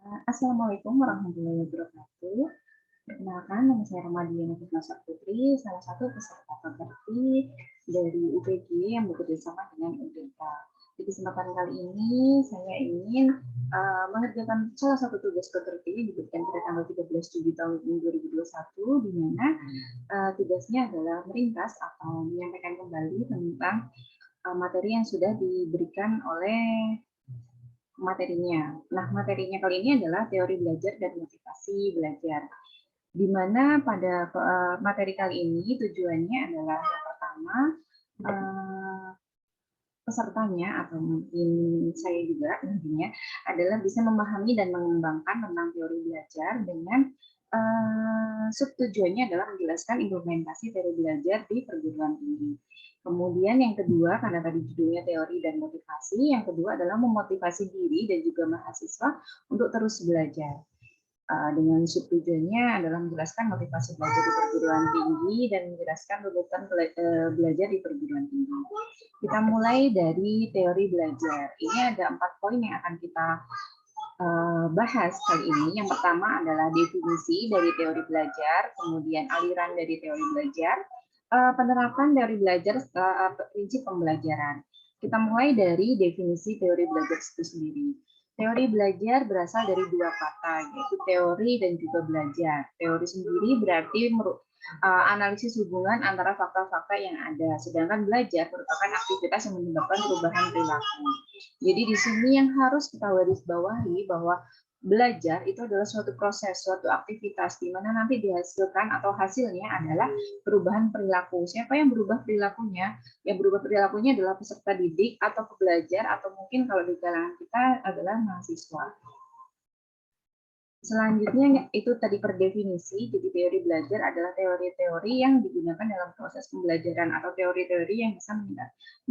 Assalamualaikum warahmatullahi wabarakatuh. Perkenalkan, nama saya Ramadiana Fitnasa Putri, salah satu peserta pekerti dari UPG yang bekerja sama dengan UDK. Di kesempatan kali ini, saya ingin mengerjakan salah satu tugas pekerti yang diberikan pada tanggal 13 Juli tahun 2021, di mana tugasnya adalah meringkas atau menyampaikan kembali tentang materi yang sudah diberikan oleh materinya. Nah, materinya kali ini adalah teori belajar dan motivasi belajar. Di mana pada materi kali ini tujuannya adalah yang pertama, pesertanya atau mungkin saya juga nantinya adalah bisa memahami dan mengembangkan tentang teori belajar dengan subtujuannya adalah menjelaskan implementasi teori belajar di perguruan tinggi. Kemudian yang kedua, karena tadi judulnya teori dan motivasi, yang kedua adalah memotivasi diri dan juga mahasiswa untuk terus belajar. Dengan subtujuannya adalah menjelaskan motivasi belajar di perguruan tinggi dan menjelaskan tuntutan belajar di perguruan tinggi. Kita mulai dari teori belajar. Ini ada 4 poin yang akan kita bahas kali ini. Yang pertama adalah definisi dari teori belajar, kemudian aliran dari teori belajar, penerapan teori belajar, prinsip pembelajaran. Kita mulai dari definisi teori belajar itu sendiri. Teori belajar berasal dari 2 kata, yaitu teori dan juga belajar. Teori sendiri berarti analisis hubungan antara fakta-fakta yang ada, sedangkan belajar merupakan aktivitas yang menyebabkan perubahan perilaku. Jadi di sini yang harus kita garis bawahi bahwa belajar itu adalah suatu proses, suatu aktivitas di mana nanti dihasilkan atau hasilnya adalah perubahan perilaku. Siapa yang berubah perilakunya? Yang berubah perilakunya adalah peserta didik atau pembelajar atau mungkin kalau di kalangan kita adalah mahasiswa. Selanjutnya itu tadi per definisi, jadi teori belajar adalah teori-teori yang digunakan dalam proses pembelajaran atau teori-teori yang bisa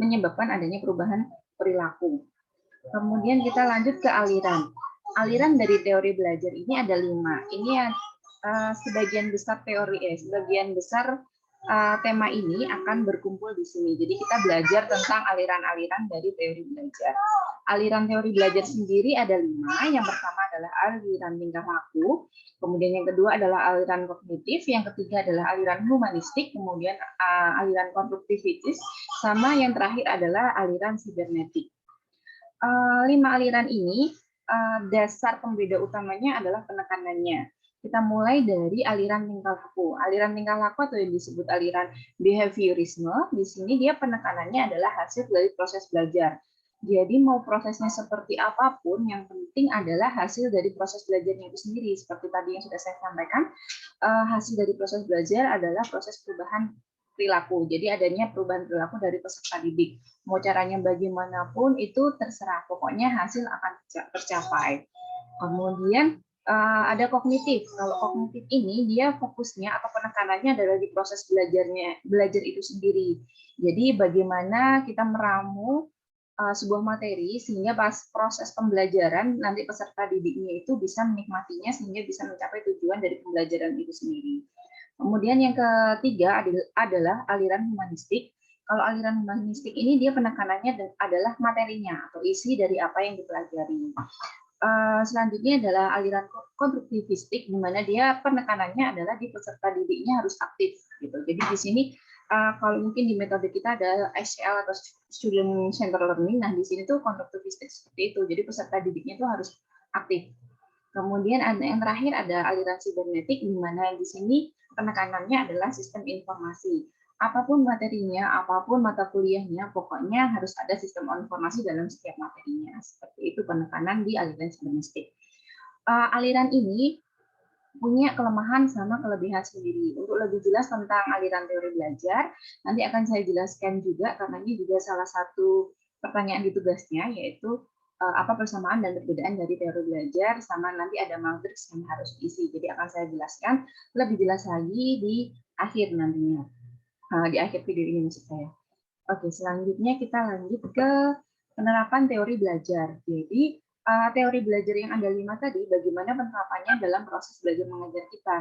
menyebabkan adanya perubahan perilaku. Kemudian kita lanjut ke aliran. Aliran dari teori belajar ini ada 5. Ini sebagian besar sebagian besar tema ini akan berkumpul di sini. Jadi kita belajar tentang aliran-aliran dari teori belajar. Aliran teori belajar sendiri ada 5. Yang pertama adalah aliran tingkah laku, kemudian yang kedua adalah aliran kognitif, yang ketiga adalah aliran humanistik, kemudian aliran konstruktivitis, sama yang terakhir adalah aliran sibernetik. 5 aliran ini dasar pembeda utamanya adalah penekanannya. Kita mulai dari aliran tingkah laku. Aliran tingkah laku atau yang disebut aliran behaviorisme, di sini dia penekanannya adalah hasil dari proses belajar. Jadi mau prosesnya seperti apapun, yang penting adalah hasil dari proses belajarnya itu sendiri. Seperti tadi yang sudah saya sampaikan, hasil dari proses belajar adalah proses perubahan perilaku. Jadi adanya perubahan perilaku dari peserta didik. Mau caranya bagaimanapun itu terserah. Pokoknya hasil akan tercapai. Kemudian ada kognitif. Kalau kognitif ini dia fokusnya atau penekanannya adalah di proses belajar itu sendiri. Jadi bagaimana kita meramu sebuah materi sehingga pas proses pembelajaran nanti peserta didiknya itu bisa menikmatinya sehingga bisa mencapai tujuan dari pembelajaran itu sendiri. Kemudian yang ketiga adalah aliran humanistik. Kalau aliran humanistik ini dia penekanannya adalah materinya atau isi dari apa yang dipelajari. Selanjutnya adalah aliran konstruktivistik, di mana dia penekanannya adalah di peserta didiknya harus aktif. Gitu. Jadi di sini kalau mungkin di metode kita ada SCL atau Student Center Learning, nah di sini tuh konstruktivistik seperti itu. Jadi peserta didiknya itu harus aktif. Kemudian ada yang terakhir ada aliran sibernetik, di mana di sini penekanannya adalah sistem informasi. Apapun materinya, apapun mata kuliahnya, pokoknya harus ada sistem informasi dalam setiap materinya. Seperti itu penekanan di aliran sibernetik. Aliran ini punya kelemahan sama kelebihan sendiri. Untuk lebih jelas tentang aliran teori belajar, nanti akan saya jelaskan juga, karena ini juga salah satu pertanyaan di tugasnya, yaitu apa persamaan dan perbedaan dari teori belajar, sama nanti ada matriks yang harus diisi. Jadi akan saya jelaskan lebih jelas lagi di akhir nantinya. Di akhir video ini maksud saya. Oke, selanjutnya kita lanjut ke penerapan teori belajar. Jadi teori belajar yang ada 5 tadi, bagaimana penerapannya dalam proses belajar mengajar kita.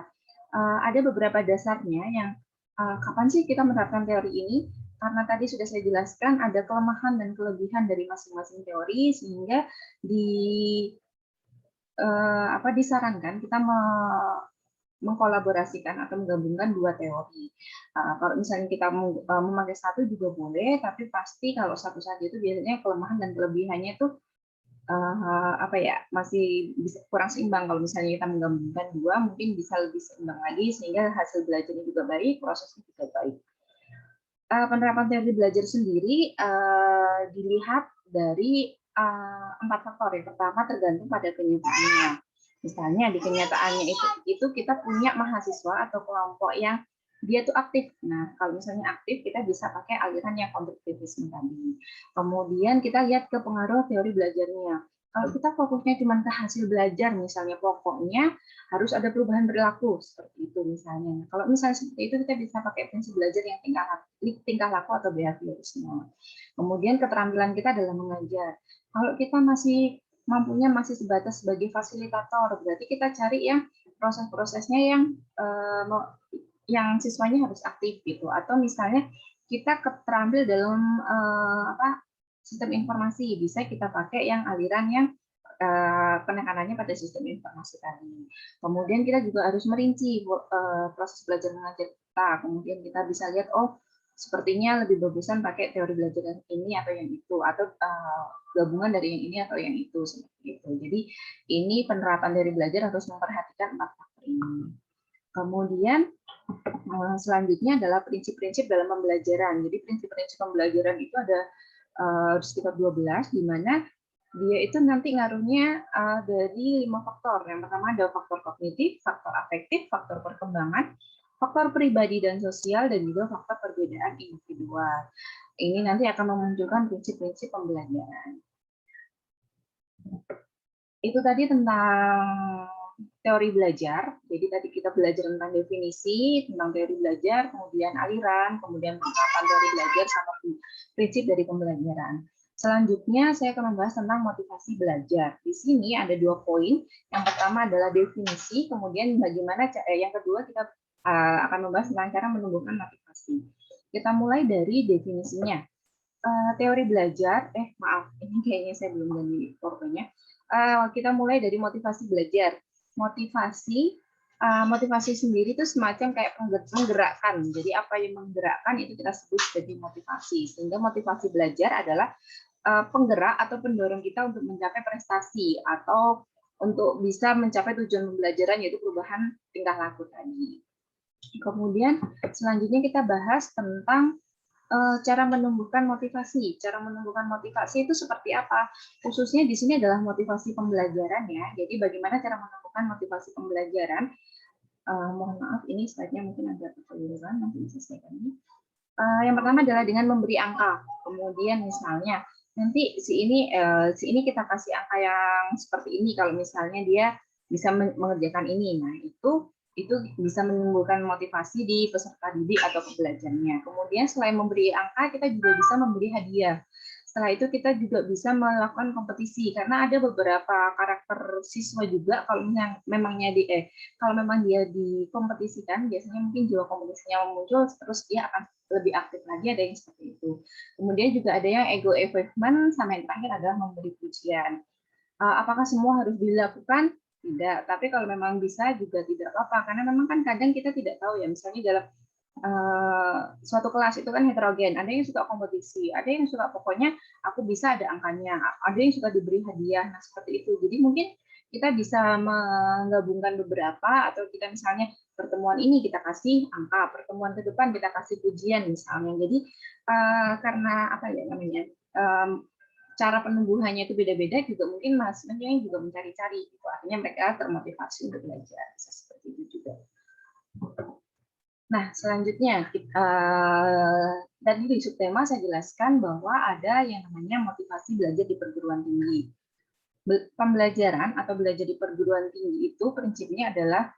Ada beberapa dasarnya yang kapan sih kita menerapkan teori ini? Karena tadi sudah saya jelaskan ada kelemahan dan kelebihan dari masing-masing teori, sehingga di disarankan kita mengkolaborasikan atau menggabungkan dua teori. Kalau misalnya kita memakai satu juga boleh, tapi pasti kalau satu saja itu biasanya kelemahan dan kelebihannya itu masih bisa kurang seimbang. Kalau misalnya kita menggabungkan dua, mungkin bisa lebih seimbang lagi sehingga hasil belajarnya juga baik, prosesnya juga baik. Penerapan teori belajar sendiri dilihat dari 4 faktor. Yang pertama tergantung pada kenyataannya. Misalnya di kenyataannya itu kita punya mahasiswa atau kelompok yang dia tuh aktif. Nah, kalau misalnya aktif, kita bisa pakai aliran yang konstruktivisme tadi. Kemudian kita lihat ke pengaruh teori belajarnya. Kalau kita fokusnya cuma ke hasil belajar, misalnya pokoknya harus ada perubahan perilaku seperti itu misalnya. Kalau misalnya seperti itu kita bisa pakai prinsip belajar yang tingkah laku atau behaviorisme. Kemudian keterampilan kita dalam mengajar. Kalau kita masih sebatas sebagai fasilitator, berarti kita cari yang proses-prosesnya yang siswanya harus aktif gitu. Atau misalnya kita terampil dalam sistem informasi, bisa kita pakai yang aliran yang penekanannya pada sistem informasi tadi. Kemudian kita juga harus merinci proses belajar mengajar kita. Kemudian kita bisa lihat, oh sepertinya lebih bagusan pakai teori belajar yang ini atau yang itu, atau gabungan dari yang ini atau yang itu, seperti itu. Jadi ini penerapan teori belajar harus memperhatikan 4 faktor ini. Kemudian selanjutnya adalah prinsip-prinsip dalam pembelajaran. Jadi prinsip-prinsip pembelajaran itu ada sekitar 12, di mana dia itu nanti ngaruhnya dari 5 faktor. Yang pertama ada faktor kognitif, faktor afektif, faktor perkembangan, faktor pribadi dan sosial, dan juga faktor perbedaan individual. Ini nanti akan memunculkan prinsip-prinsip pembelajaran. Itu tadi tentang teori belajar. Jadi tadi kita belajar tentang definisi, tentang teori belajar, kemudian aliran, kemudian penerapan teori belajar, sama prinsip dari pembelajaran. Selanjutnya saya akan membahas tentang motivasi belajar. Di sini ada 2 poin. Yang pertama adalah definisi, kemudian bagaimana yang kedua kita akan membahas tentang cara menumbuhkan motivasi. Kita mulai dari definisinya. Teori belajar, ini kayaknya saya belum ganti fotonya. Kita mulai dari motivasi belajar. Motivasi sendiri itu semacam kayak menggerakkan. Jadi apa yang menggerakkan itu kita sebut sebagai motivasi. Sehingga motivasi belajar adalah penggerak atau pendorong kita untuk mencapai prestasi atau untuk bisa mencapai tujuan pembelajaran, yaitu perubahan tingkah laku tadi. Kemudian selanjutnya kita bahas tentang cara menumbuhkan motivasi. Cara menumbuhkan motivasi itu seperti apa? Khususnya di sini adalah motivasi pembelajaran ya. Jadi bagaimana cara menumbuhkan motivasi pembelajaran? Mohon maaf, ini slide-nya mungkin agak kekeliruan, nanti bisa saya ganti. Yang pertama adalah dengan memberi angka. Kemudian misalnya nanti si ini kita kasih angka yang seperti ini kalau misalnya dia bisa mengerjakan ini. Nah, itu bisa menimbulkan motivasi di peserta didik atau pembelajarnya. Kemudian selain memberi angka, kita juga bisa memberi hadiah. Setelah itu kita juga bisa melakukan kompetisi, karena ada beberapa karakter siswa juga kalau memang dia dikompetisikan, biasanya mungkin jiwa kompetisinya muncul, terus dia akan lebih aktif lagi, ada yang seperti itu. Kemudian juga ada yang ego achievement, sama yang terakhir adalah memberi pujian. Apakah semua harus dilakukan? Tidak, tapi kalau memang bisa juga tidak apa-apa, karena memang kan kadang kita tidak tahu ya, misalnya dalam suatu kelas itu kan heterogen, ada yang suka kompetisi, ada yang suka pokoknya aku bisa ada angkanya, ada yang suka diberi hadiah, nah seperti itu. Jadi mungkin kita bisa menggabungkan beberapa, atau kita misalnya pertemuan ini kita kasih angka, pertemuan ke depan kita kasih pujian misalnya. Jadi karena apa ya namanya, cara penumbuhannya itu beda-beda, juga mungkin mahasiswanya juga mencari-cari, gitu. Artinya mereka termotivasi untuk belajar, bisa seperti itu juga. Nah, selanjutnya tadi di subtema saya jelaskan bahwa ada yang namanya motivasi belajar di perguruan tinggi. Pembelajaran atau belajar di perguruan tinggi itu prinsipnya adalah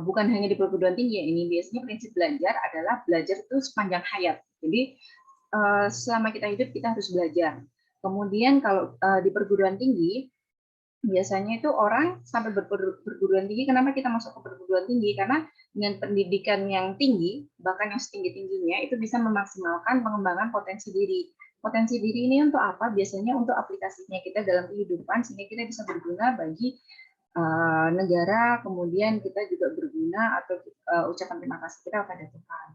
bukan hanya di perguruan tinggi ya, ini biasanya prinsip belajar adalah belajar itu sepanjang hayat. Jadi selama kita hidup kita harus belajar. Kemudian kalau di perguruan tinggi, biasanya itu orang sampai berperguruan tinggi. Kenapa kita masuk ke perguruan tinggi? Karena dengan pendidikan yang tinggi, bahkan yang setinggi-tingginya, itu bisa memaksimalkan pengembangan potensi diri. Potensi diri ini untuk apa? Biasanya untuk aplikasinya kita dalam kehidupan, sehingga kita bisa berguna bagi negara, kemudian kita juga berguna atau ucapan terima kasih kita pada Tuhan.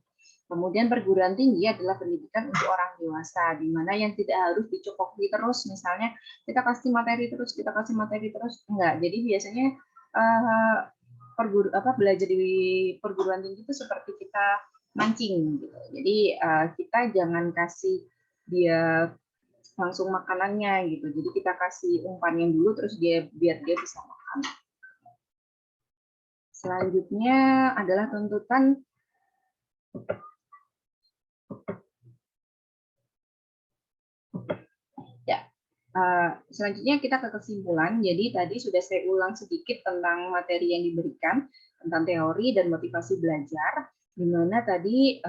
Kemudian perguruan tinggi adalah pendidikan untuk orang dewasa, di mana yang tidak harus dicukupi terus, misalnya kita kasih materi terus, enggak. Jadi biasanya belajar di perguruan tinggi itu seperti kita mancing, gitu. Jadi kita jangan kasih dia langsung makanannya gitu. Jadi kita kasih umpannya dulu, terus biar dia bisa makan. Selanjutnya adalah tuntutan ya. Selanjutnya kita ke kesimpulan. Jadi tadi sudah saya ulang sedikit tentang materi yang diberikan, tentang teori dan motivasi belajar. Di mana tadi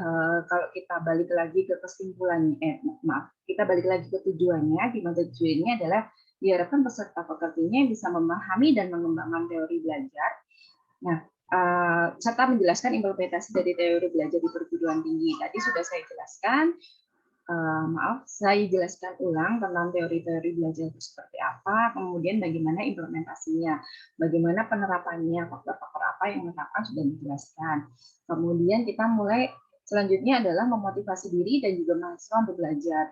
kalau kita balik lagi ke kesimpulannya, kita balik lagi ke tujuannya. Di mana tujuannya adalah diharapkan peserta pekerjanya bisa memahami dan mengembangkan teori belajar. Nah, serta menjelaskan implementasi dari teori belajar di perguruan tinggi. Tadi sudah saya jelaskan. Saya jelaskan ulang tentang teori-teori belajar itu seperti apa, kemudian bagaimana implementasinya, bagaimana penerapannya, faktor-faktor apa yang menerapkan sudah dijelaskan. Kemudian kita mulai selanjutnya adalah memotivasi diri dan juga mahasiswa untuk belajar.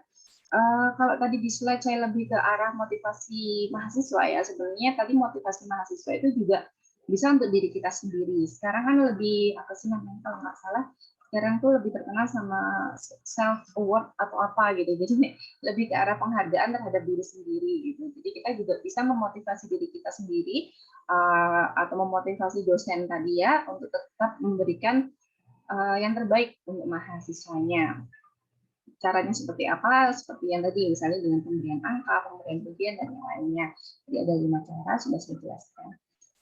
Kalau tadi di slide saya lebih ke arah motivasi mahasiswa ya, sebenarnya tadi motivasi mahasiswa itu juga bisa untuk diri kita sendiri. Sekarang kan lebih apa sih namanya kalau nggak salah, sekarang tuh lebih terkenal sama self award atau apa gitu. Jadi lebih ke arah penghargaan terhadap diri sendiri gitu. Jadi kita juga bisa memotivasi diri kita sendiri atau memotivasi dosen tadi ya untuk tetap memberikan yang terbaik untuk mahasiswanya. Caranya seperti apa? Seperti yang tadi, misalnya dengan pemberian angka, pemberian pujian, dan yang lainnya. Jadi ada 5 cara, sudah saya jelaskan.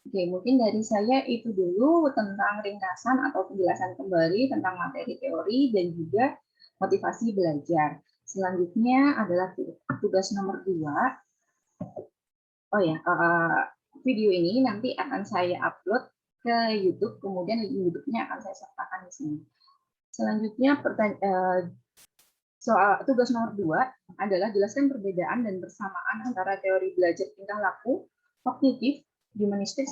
Oke, mungkin dari saya itu dulu tentang ringkasan atau penjelasan kembali tentang materi teori dan juga motivasi belajar. Selanjutnya adalah tugas nomor 2. Oh ya, video ini nanti akan saya upload ke YouTube, kemudian link YouTube-nya akan saya sertakan di sini. Selanjutnya soal tugas nomor 2 adalah jelaskan perbedaan dan persamaan antara teori belajar tingkah laku, kognitif, humanistik,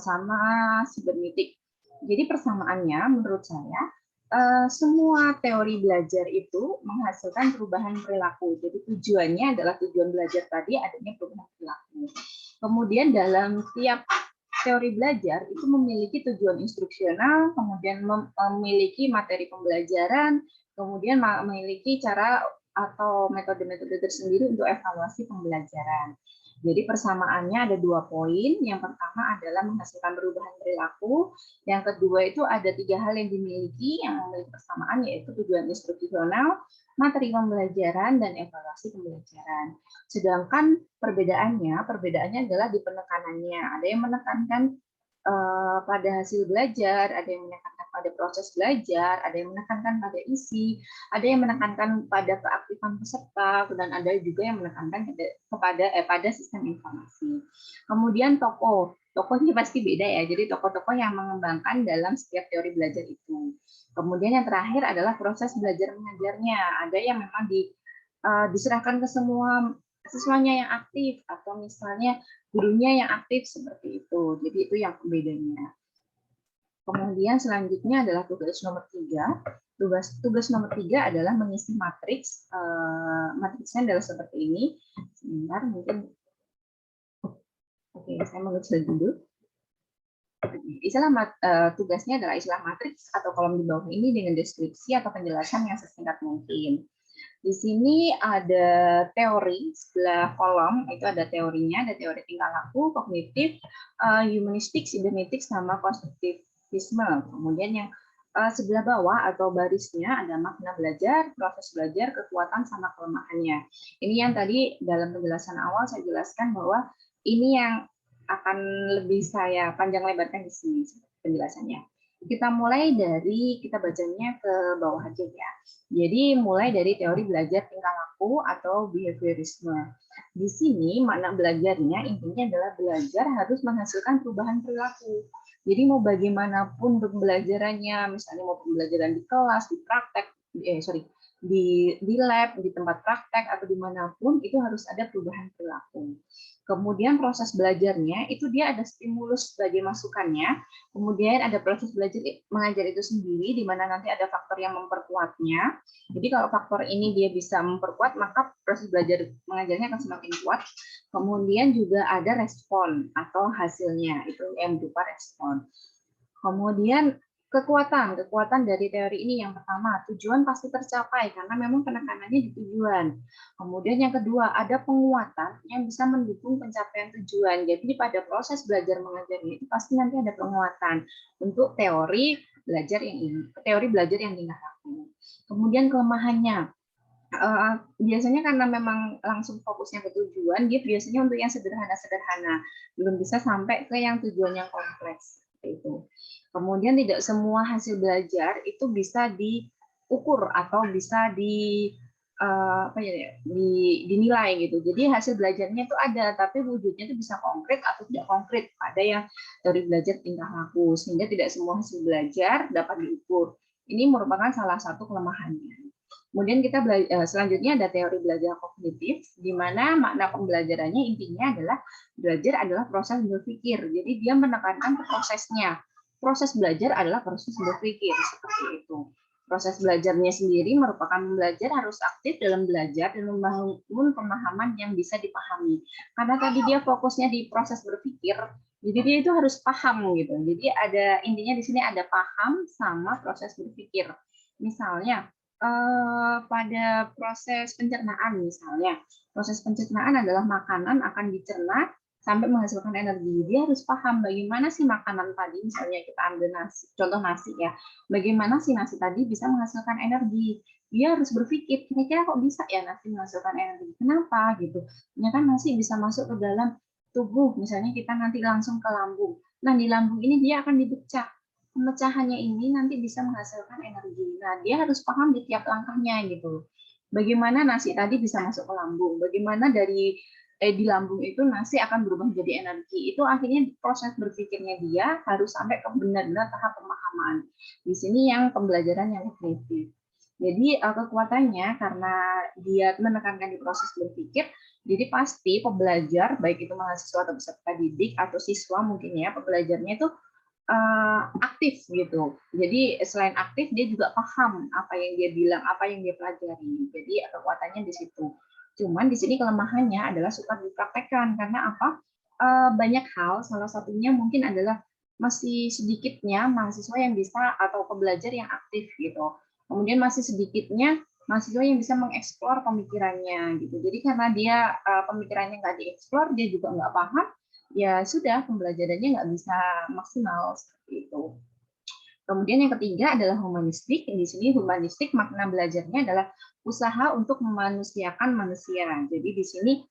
sama sibernetik. Jadi persamaannya menurut saya semua teori belajar itu menghasilkan perubahan perilaku. Jadi tujuannya adalah tujuan belajar tadi adanya perubahan perilaku. Kemudian dalam tiap teori belajar itu memiliki tujuan instruksional, kemudian memiliki materi pembelajaran, kemudian memiliki cara atau metode-metode tersendiri untuk evaluasi pembelajaran. Jadi persamaannya ada 2 poin. Yang pertama adalah menghasilkan perubahan perilaku. Yang kedua itu ada 3 hal yang dimiliki, yang memiliki persamaan, yaitu tujuan instruksional, materi pembelajaran, dan evaluasi pembelajaran. Sedangkan perbedaannya adalah di penekanannya. Ada yang menekankan pada hasil belajar, ada yang menekankan pada proses belajar, ada yang menekankan pada isi, ada yang menekankan pada keaktifan peserta, dan ada juga yang menekankan pada sistem informasi. Kemudian tokohnya pasti beda ya, jadi tokoh-tokoh yang mengembangkan dalam setiap teori belajar itu. Kemudian yang terakhir adalah proses belajar mengajarnya, ada yang memang diserahkan ke semua siswanya yang aktif, atau misalnya gurunya yang aktif seperti itu. Jadi itu yang pembedanya. Kemudian selanjutnya adalah tugas nomor 3. Tugas nomor 3 adalah mengisi matriks. Matriksnya adalah seperti ini. Sebentar, mungkin. Oke, saya mengecil dulu. Tugasnya adalah istilah matriks atau kolom di bawah ini dengan deskripsi atau penjelasan yang sesingkat mungkin. Di sini ada teori, sebelah kolom itu ada teorinya, ada teori tingkah laku, kognitif, humanistik, sibernetik, sama konstruktivisme. Kemudian yang sebelah bawah atau barisnya ada makna belajar, proses belajar, kekuatan, sama kelemahannya. Ini yang tadi dalam penjelasan awal saya jelaskan bahwa ini yang akan lebih saya panjang lebarkan di sini penjelasannya. Kita mulai dari, kita bacanya ke bawah aja ya. Jadi mulai dari teori belajar tingkah laku atau behaviorisme. Di sini makna belajarnya intinya adalah belajar harus menghasilkan perubahan perilaku. Jadi mau bagaimanapun pembelajarannya, misalnya mau pembelajaran di kelas, di praktek, di lab, di tempat praktek atau dimanapun itu harus ada perubahan perilaku. Kemudian proses belajarnya itu dia ada stimulus sebagai masukannya, kemudian ada proses belajar mengajar itu sendiri di mana nanti ada faktor yang memperkuatnya. Jadi kalau faktor ini dia bisa memperkuat, maka proses belajar mengajarnya akan semakin kuat. Kemudian juga ada respon atau hasilnya, itu yang berupa respon. Kemudian kekuatan dari teori ini yang pertama, tujuan pasti tercapai karena memang penekanannya di tujuan. Kemudian yang kedua, ada penguatan yang bisa mendukung pencapaian tujuan. Jadi pada proses belajar mengajarnya itu pasti nanti ada penguatan untuk teori belajar yang tingkat laku. Kemudian kelemahannya, biasanya karena memang langsung fokusnya ke tujuan, dia biasanya untuk yang sederhana-sederhana, belum bisa sampai ke yang tujuan yang kompleks. Itu. Kemudian tidak semua hasil belajar itu bisa diukur atau bisa dinilai gitu. Jadi hasil belajarnya itu ada, tapi wujudnya itu bisa konkret atau tidak konkret. Ada yang dari belajar tingkah laku, sehingga tidak semua hasil belajar dapat diukur. Ini merupakan salah satu kelemahannya. Kemudian kita selanjutnya ada teori belajar kognitif, di mana makna pembelajarannya intinya adalah belajar adalah proses berpikir. Jadi dia menekankan ke prosesnya. Proses belajar adalah proses berpikir, seperti itu. Proses belajarnya sendiri merupakan belajar harus aktif dalam belajar dan membangun pemahaman yang bisa dipahami. Karena tadi dia fokusnya di proses berpikir, jadi dia itu harus paham gitu. Jadi ada intinya di sini ada paham sama proses berpikir. Misalnya pada proses pencernaan misalnya, proses pencernaan adalah makanan akan dicerna sampai menghasilkan energi. Dia harus paham bagaimana sih makanan tadi, misalnya kita ambil nasi, contoh nasi ya, bagaimana sih nasi tadi bisa menghasilkan energi. Dia harus berpikir, kira-kira kok bisa ya nasi menghasilkan energi? Kenapa gitu? Ternyata nasi bisa masuk ke dalam tubuh, misalnya kita nanti langsung ke lambung. Nah, di lambung ini dia akan dipecah. Pemecahannya ini nanti bisa menghasilkan energi. Nah, dia harus paham di tiap langkahnya gitu. Bagaimana nasi tadi bisa masuk ke lambung? Bagaimana di lambung itu nasi akan berubah menjadi energi. Itu akhirnya proses berpikirnya dia harus sampai ke benar-benar tahap pemahaman. Di sini yang pembelajaran yang kognitif. Jadi kekuatannya karena dia menekankan di proses berpikir, jadi pasti pembelajar, baik itu mahasiswa atau peserta didik atau siswa mungkin ya, pembelajarnya itu aktif gitu. Jadi selain aktif dia juga paham apa yang dia bilang, apa yang dia pelajari. Jadi kekuatannya di situ. Cuman di sini kelemahannya adalah suka dipraktekkan karena apa? Banyak hal, salah satunya mungkin adalah masih sedikitnya mahasiswa yang bisa atau pembelajar yang aktif gitu. Kemudian masih sedikitnya mahasiswa yang bisa mengeksplor pemikirannya gitu. Jadi karena dia pemikirannya nggak dieksplor, dia juga nggak paham, ya sudah pembelajarannya nggak bisa maksimal seperti itu. Kemudian yang ketiga adalah humanistik. Di sini humanistik makna belajarnya adalah usaha untuk memanusiakan manusia. Jadi di sini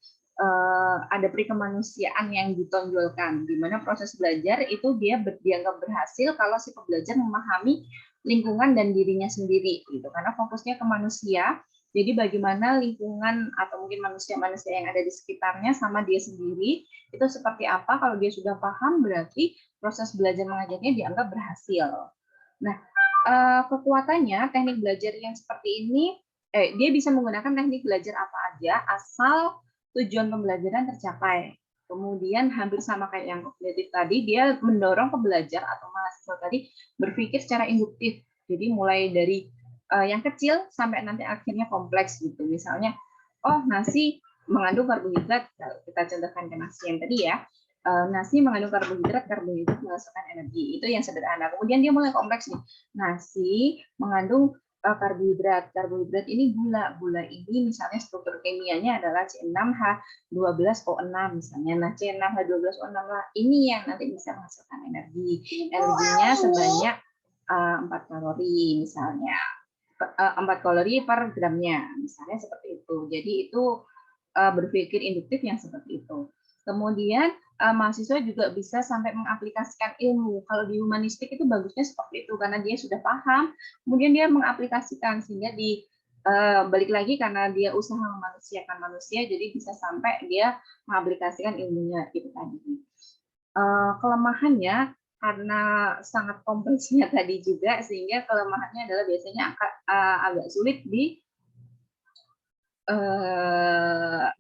ada perikemanusiaan yang ditonjolkan, di mana proses belajar itu dia dianggap berhasil kalau si pembelajar memahami lingkungan dan dirinya sendiri, gitu. Karena fokusnya ke manusia. Jadi bagaimana lingkungan atau mungkin manusia-manusia yang ada di sekitarnya sama dia sendiri itu seperti apa? Kalau dia sudah paham berarti proses belajar mengajarnya dianggap berhasil. Nah, kekuatannya teknik belajar yang seperti ini, dia bisa menggunakan teknik belajar apa aja asal tujuan pembelajaran tercapai. Kemudian hampir sama kayak yang kognitif tadi, dia mendorong pembelajar atau mahasiswa tadi berpikir secara induktif. Jadi mulai dari yang kecil sampai nanti akhirnya kompleks gitu. Misalnya, oh nasi mengandung karbohidrat, kita contohkan ke nasi yang tadi ya. Nasi mengandung karbohidrat menghasilkan energi. Itu yang sederhana. Kemudian dia mulai kompleks nih. Nasi mengandung karbohidrat. Karbohidrat ini gula. Gula ini misalnya struktur kimianya adalah C6H12O6 misalnya. Nah, C6H12O6 lah ini yang nanti bisa menghasilkan energi. Energinya sebanyak 4 kalori misalnya. 4 kalori per gramnya. Misalnya seperti itu. Jadi itu berpikir induktif yang seperti itu. Kemudian mahasiswa juga bisa sampai mengaplikasikan ilmu. Kalau di humanistik itu bagusnya seperti itu karena dia sudah paham, kemudian dia mengaplikasikan sehingga balik lagi karena dia usaha memanusiakan manusia, jadi bisa sampai dia mengaplikasikan ilmunya itu tadi. Kelemahannya karena sangat kompleksnya tadi juga sehingga kelemahannya adalah biasanya agak sulit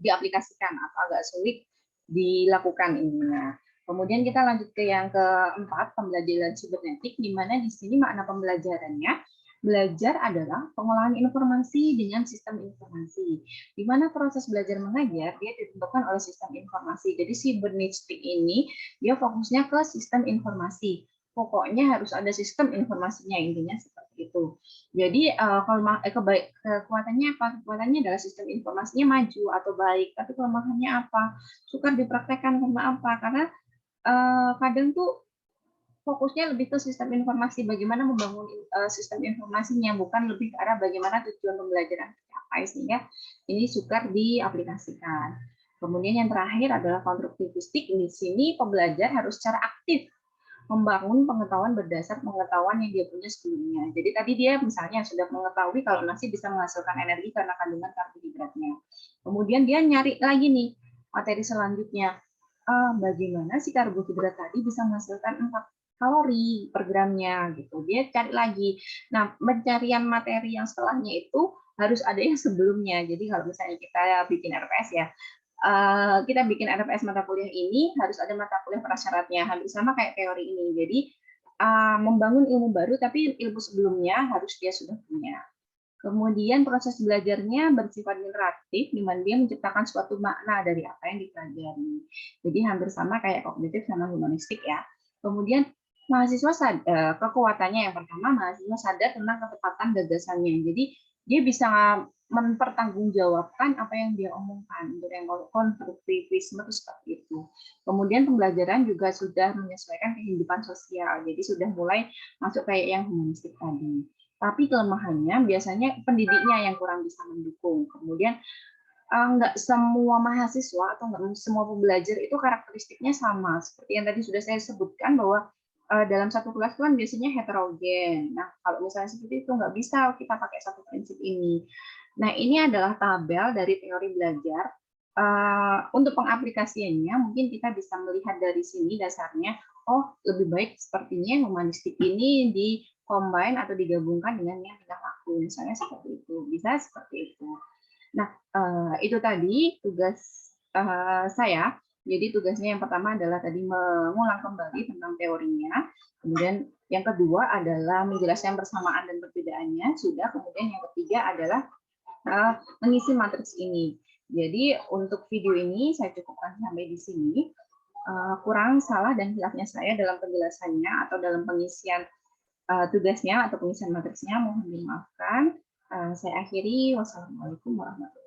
diaplikasikan atau agak sulit dilakukan ininya. Kemudian kita lanjut ke yang keempat, pembelajaran sibernetik, di mana di sini makna pembelajarannya, belajar adalah pengolahan informasi dengan sistem informasi. Di mana proses belajar mengajar, dia ditentukan oleh sistem informasi. Jadi sibernetik ini, dia fokusnya ke sistem informasi. Pokoknya harus ada sistem informasinya, intinya seperti itu. Jadi kekuatannya apa? Kekuatannya adalah sistem informasinya maju atau baik, tapi kelemahannya apa? Sukar dipraktekkan karena apa? Karena kadang tuh fokusnya lebih ke sistem informasi, bagaimana membangun sistem informasinya, bukan lebih ke arah bagaimana tujuan pembelajaran tercapai, sehingga ini sukar diaplikasikan. Kemudian yang terakhir adalah konstruktivistik. Di sini pembelajar harus secara aktif membangun pengetahuan berdasar pengetahuan yang dia punya sebelumnya. Jadi tadi dia misalnya sudah mengetahui kalau nasi bisa menghasilkan energi karena kandungan karbohidratnya. Kemudian dia nyari lagi nih materi selanjutnya. Bagaimana si karbohidrat tadi bisa menghasilkan 4 kalori per gramnya gitu. Dia cari lagi. Nah, pencarian materi yang setelahnya itu harus ada yang sebelumnya. Jadi kalau misalnya kita bikin RPS ya, kita bikin RPS mata kuliah ini harus ada mata kuliah prasyaratnya, hampir sama kayak teori ini. Jadi membangun ilmu baru, tapi ilmu sebelumnya harus dia sudah punya. Kemudian proses belajarnya bersifat generatif, di mana dia menciptakan suatu makna dari apa yang dipelajari. Jadi hampir sama kayak kognitif sama humanistik ya. Kemudian mahasiswa sadar, kekuatannya yang pertama, mahasiswa sadar tentang ketepatan gagasannya. Jadi dia bisa mempertanggungjawabkan apa yang dia omongkan. Untuk yang konstruktivisme itu seperti itu. Kemudian pembelajaran juga sudah menyesuaikan kehidupan sosial. Jadi sudah mulai masuk kayak yang humanistik tadi. Tapi kelemahannya biasanya pendidiknya yang kurang bisa mendukung. Kemudian nggak semua mahasiswa atau nggak semua pembelajar itu karakteristiknya sama. Seperti yang tadi sudah saya sebutkan bahwa dalam satu kelas kan biasanya heterogen. Nah, kalau misalnya seperti itu nggak bisa kita pakai satu prinsip ini. Nah, ini adalah tabel dari teori belajar. Untuk pengaplikasiannya mungkin kita bisa melihat dari sini dasarnya, oh lebih baik sepertinya humanistik ini di combine atau digabungkan dengan yang tingkah laku, misalnya seperti itu, bisa seperti itu. Nah, itu tadi tugas saya. Jadi tugasnya yang pertama adalah tadi mengulang kembali tentang teorinya, kemudian yang kedua adalah menjelaskan persamaan dan perbedaannya, sudah. Kemudian yang ketiga adalah mengisi matriks ini. Jadi untuk video ini saya cukupkan sampai di sini. Kurang salah dan hilafnya saya dalam penjelasannya atau dalam pengisian tugasnya atau pengisian matriksnya mohon dimaafkan. Saya akhiri. Wassalamualaikum warahmatullahi wabarakatuh.